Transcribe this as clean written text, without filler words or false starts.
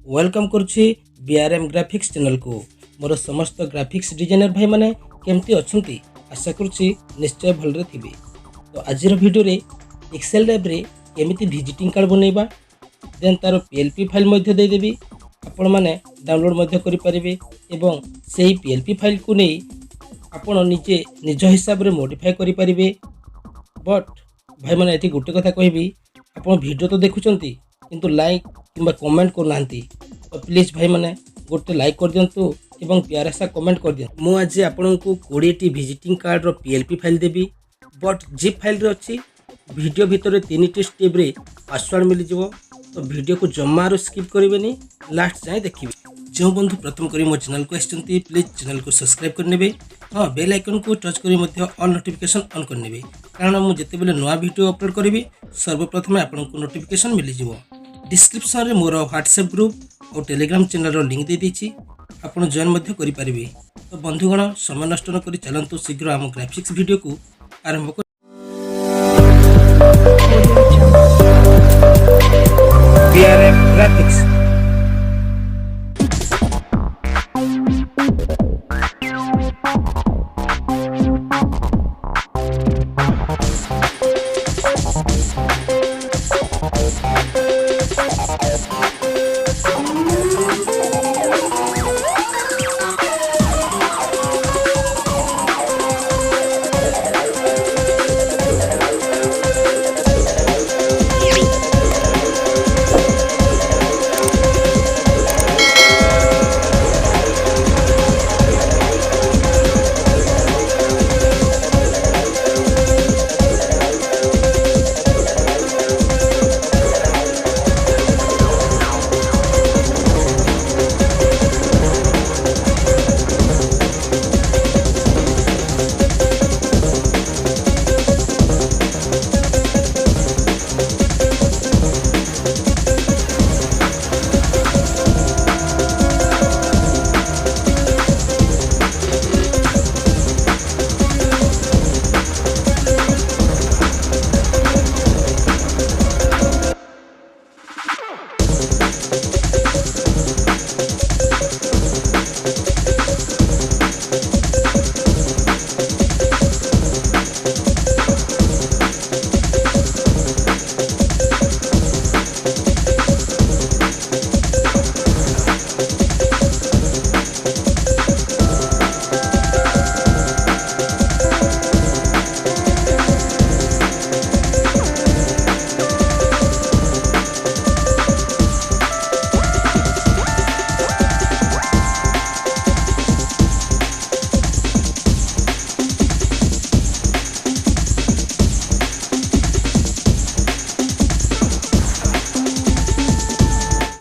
Welcome करुच्ची BRM graphics channel को मोर समस्त graphics designer भाई माने केमती अछंती आशा करुच्ची निश्चय भलरे थिबे। तो आजिर वीडियो रे पिक्सेल लैब रे केमिति विजिटिंग कार्ड बनैबा देन तार पीएलपी फाइल मध्य दे देबी आपण माने डाउनलोड मध्य करि परिबे एवं सेही पीएलपी फाइल को नै आपण निजे निज हिसाब रे मॉडिफाई करि परिबे। बट भाई माने एठी गुटे कथा कहबी आपण वीडियो तो देखुचंती किंतु लाइक किंबा कमेंट करनांती तो प्लीज भाई माने गोटे लाइक कर दियंतु एवं प्यारा सा कमेंट कर दियंतु। मु आज आपनको 20 टी विजिटिंग कार्ड रो पीएलपी फाइल देबी बट जिप फाइल रे अछि वीडियो भितर 3 टी स्टेप रे पासवर्ड मिल जिवो तो वीडियो को जम्मारो स्किप करिवेनी लास्ट जाए देखिबे। जो बंधु प्रथम करी मो चैनल को आछंती प्लीज चैनल को सब्सक्राइब कर नेबे। हाँ बेल आइकन को टच करी मध्य ऑल नोटिफिकेशन ऑन कर नेबे कारण मु जते बेले नवा वीडियो अपलोड करिवि सर्वप्रथम आपनको नोटिफिकेशन मिल जिवो। डिस्क्रिप्शन रे मोर व्हाट्सएप ग्रुप और टेलीग्राम चैनल रो लिंक दे देछि आपण जॉइन मध्य करि परिबे। तो बंधुगण समय नष्ट न करी चलंतु शीघ्र आम ग्राफिक्स वीडियो को आरंभ कर। BRM graphics